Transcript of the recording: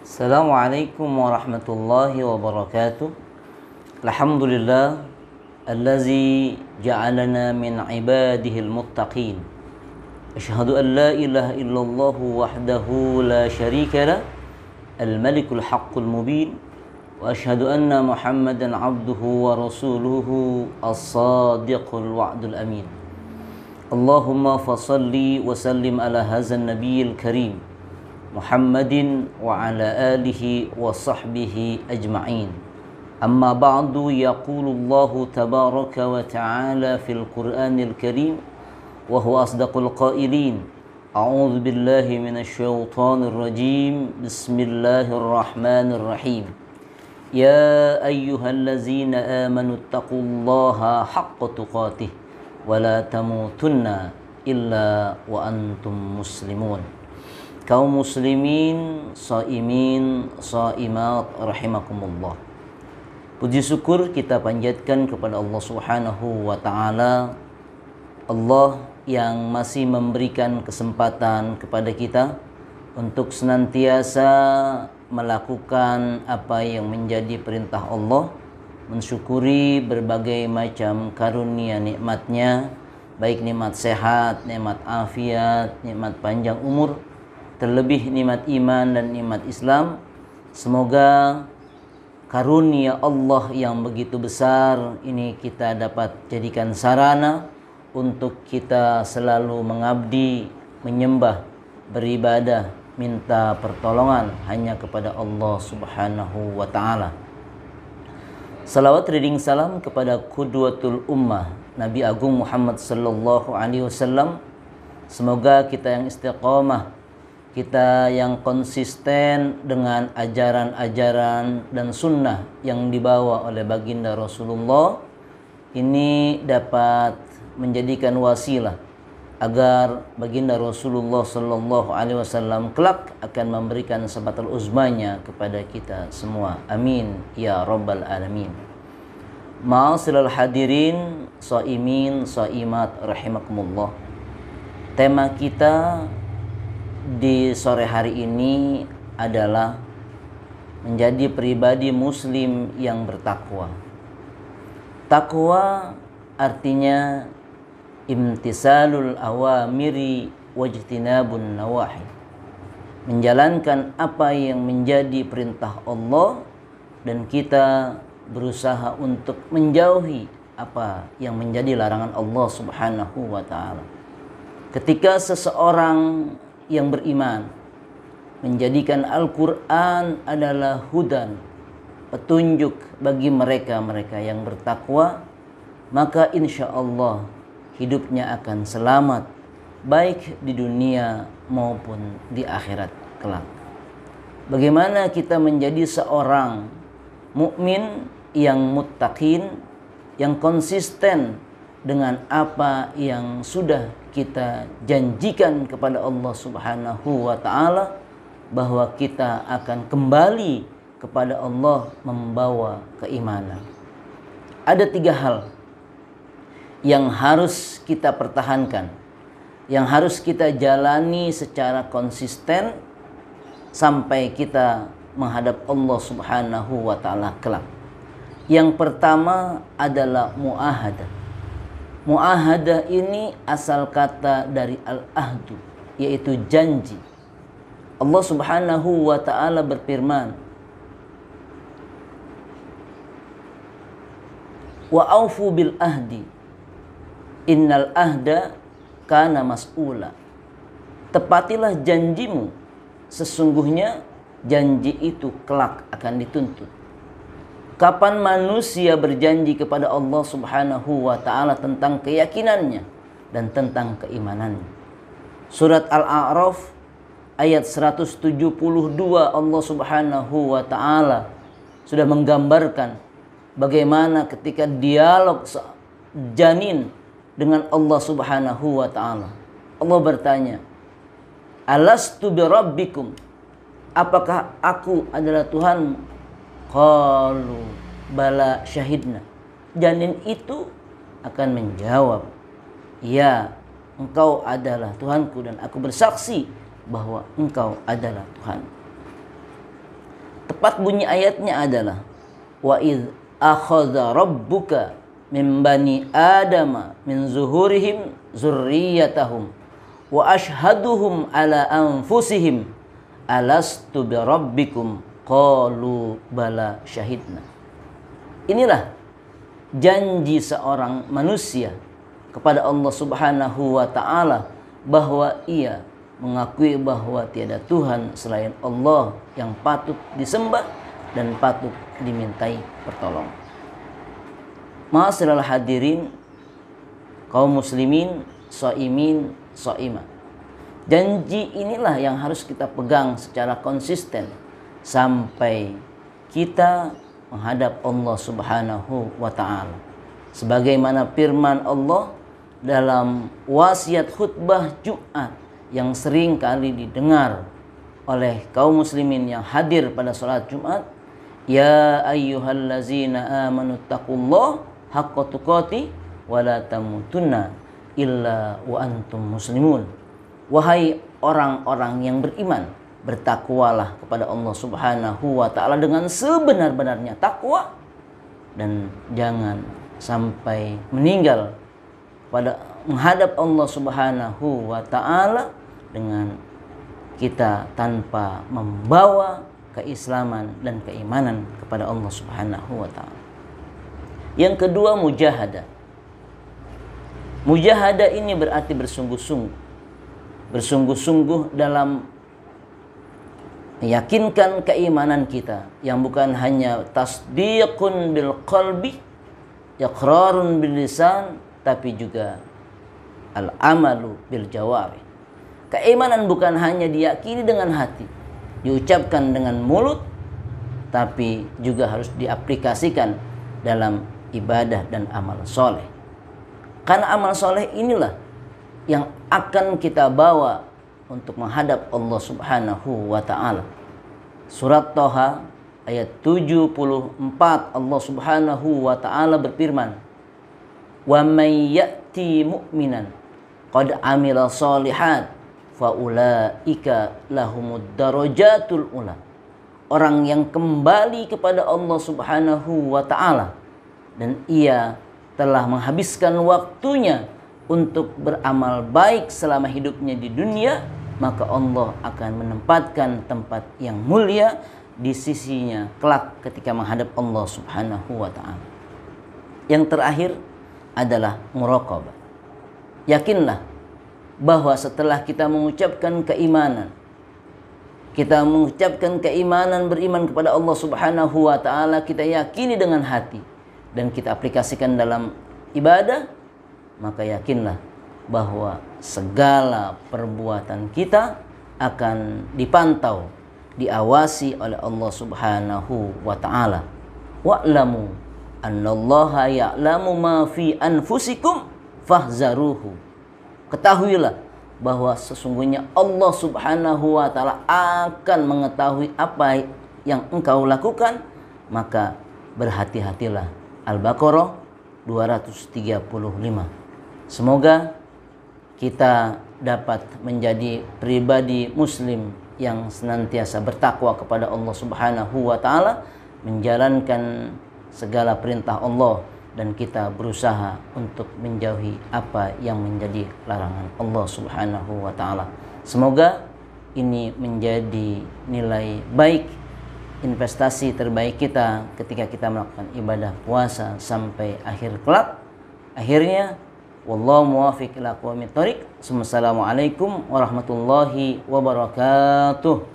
Assalamualaikum warahmatullahi wabarakatuh. Alhamdulillah allazi ja'alana min ibadihil muttaqin. Asyhadu an la ilaha illallah wahdahu la syarika lah, al-malikul haqqul mubin. Wa asyhadu anna Muhammadan abduhu wa rasuluhu as-sadiqul wa'dul amin. Allahumma fasalli wa sallim ala hadzal nabiyil karim Muhammadin wa ala alihi wa sahbihi ajma'in. Amma ba'du, yaqulullahu tabaraka wa ta'ala fil Qur'anil Karim wa huwa asdaqul qailin. A'udzu billahi minasy syaithanir rajim. Bismillahirrahmanirrahim. Ya ayyuhallazina amanu taqullaha haqqa tuqatih wa la tamutunna illa wa antum muslimun. Kaum muslimin, shaimin, shaimat rahimakumullah. Puji syukur kita panjatkan kepada Allah Subhanahu wa taala. Allah yang masih memberikan kesempatan kepada kita untuk senantiasa melakukan apa yang menjadi perintah Allah, mensyukuri berbagai macam karunia nikmatnya, baik nikmat sehat, nikmat afiat, nikmat panjang umur, terlebih nikmat iman dan nikmat Islam. Semoga karunia Allah yang begitu besar ini kita dapat jadikan sarana untuk kita selalu mengabdi, menyembah, beribadah, minta pertolongan hanya kepada Allah Subhanahu wa taala. Salawat riding salam kepada qudwatul ummah Nabi Agung Muhammad sallallahu alaihi wasallam. Semoga kita yang istiqamah, kita yang konsisten dengan ajaran-ajaran dan sunnah yang dibawa oleh baginda Rasulullah ini dapat menjadikan wasilah agar baginda Rasulullah sallallahu alaihi wasallam kelak akan memberikan syafaat uzmanya kepada kita semua. Amin ya rabbal alamin. Ma'asyiral hadirin, shaimin, shaimat rahimakumullah. Tema kita di sore hari ini adalah menjadi pribadi muslim yang bertakwa. Takwa artinya imtisalul awamiri wajtinabun nawahi. Menjalankan apa yang menjadi perintah Allah dan kita berusaha untuk menjauhi apa yang menjadi larangan Allah Subhanahu wa taala. Ketika seseorang yang beriman menjadikan Al-Quran adalah hudan, petunjuk bagi mereka-mereka yang bertakwa, maka insya Allah hidupnya akan selamat baik di dunia maupun di akhirat kelak. Bagaimana kita menjadi seorang mukmin yang muttaqin, yang konsisten dengan apa yang sudah kita janjikan kepada Allah Subhanahu wa taala, bahwa kita akan kembali kepada Allah membawa keimanan. Ada 3 hal yang harus kita pertahankan, yang harus kita jalani secara konsisten sampai kita menghadap Allah Subhanahu wa taala kelak. Yang pertama adalah muahadah. Muahadah ini asal kata dari al-ahdu, yaitu janji. Allah Subhanahu wa taala berfirman, wa aufu bil ahdi innal ahda kana mas'ula. Tepatilah janjimu, sesungguhnya janji itu kelak akan dituntut. Kapan manusia berjanji kepada Allah Subhanahu wa taala tentang keyakinannya dan tentang keimanannya? Surat Al-A'raf ayat 172, Allah Subhanahu wa taala sudah menggambarkan bagaimana ketika dialog janin dengan Allah Subhanahu wa taala. Allah bertanya, alastu birabbikum, apakah aku adalah Tuhanmu? Qalu bala syahidna. Janin itu akan menjawab, ya, engkau adalah Tuhanku dan aku bersaksi bahwa engkau adalah Tuhan. tepat bunyi ayatnya adalah wa idz akhadha rabbuka min bani adama min zuhurihim zurriyatahum wa ashhaduhum ala anfusihim alastu bi rabbikum qalu bala syahidna. Inilah janji seorang manusia kepada Allah Subhanahu wa taala bahwa ia mengakui bahwa tiada Tuhan selain Allah yang patut disembah dan patut dimintai pertolongan. Ma'asyiral hadirin, kaum muslimin, shaimin, shaimah. Janji inilah yang harus kita pegang secara konsisten sampai kita menghadap Allah Subhanahu wa taala. Sebagaimana firman Allah dalam wasiat khutbah Jumat yang sering kali didengar oleh kaum muslimin yang hadir pada salat Jumat, ya ayyuhallazina amanu taqullaha haqqa tuqatih wa la tamutunna illa wa antum muslimun. Wahai orang-orang yang beriman, bertakwalah kepada Allah Subhanahu wa taala dengan sebenar-benarnya takwa dan jangan sampai meninggal pada menghadap Allah Subhanahu wa taala dengan kita tanpa membawa keislaman dan keimanan kepada Allah Subhanahu wa taala. Yang kedua, mujahadah. Mujahadah ini berarti bersungguh-sungguh. Bersungguh-sungguh dalam meyakinkan keimanan kita yang bukan hanya tasdiqun bil qalbi, iqrarun bil lisan, tapi juga al-amalu bil jawari. Keimanan bukan hanya diyakini dengan hati, diucapkan dengan mulut, tapi juga harus diaplikasikan dalam ibadah dan amal soleh. Karena amal soleh inilah yang akan kita bawa untuk menghadap Allah Subhanahu wa ta'ala. Surat Thaha ayat 74, Allah Subhanahu wa ta'ala berfirman, wa may ya'ti mu'minan qad amila shalihat faulaika lahumud darajatul ula. Orang yang kembali kepada Allah Subhanahu wa ta'ala dan ia telah menghabiskan waktunya untuk beramal baik selama hidupnya di dunia, maka Allah akan menempatkan tempat yang mulia di sisinya kelak ketika menghadap Allah Subhanahu wa ta'ala. Yang terakhir adalah muraqabah. Yakinlah bahwa setelah kita mengucapkan keimanan, beriman kepada Allah Subhanahu wa ta'ala, kita yakini dengan hati dan kita aplikasikan dalam ibadah, maka yakinlah bahwa segala perbuatan kita akan dipantau, diawasi oleh Allah Subhanahu wa ta'ala. Wa'lamu annallaha ya'lamu ma fi anfusikum fahzaruhu. Ketahuilah bahwa sesungguhnya Allah Subhanahu wa ta'ala akan mengetahui apa yang engkau lakukan, maka berhati-hatilah. Al-Baqarah 235. Semoga kita dapat menjadi pribadi muslim yang senantiasa bertakwa kepada Allah Subhanahu wa ta'ala, menjalankan segala perintah Allah, dan kita berusaha untuk menjauhi apa yang menjadi larangan Allah Subhanahu wa ta'ala. Semoga ini menjadi nilai baik, investasi terbaik kita ketika kita melakukan ibadah puasa sampai akhir kelak. Akhirnya, wallahu muwaffiq ila aqwamit thoriq. Assalamualaikum warahmatullahi wabarakatuh.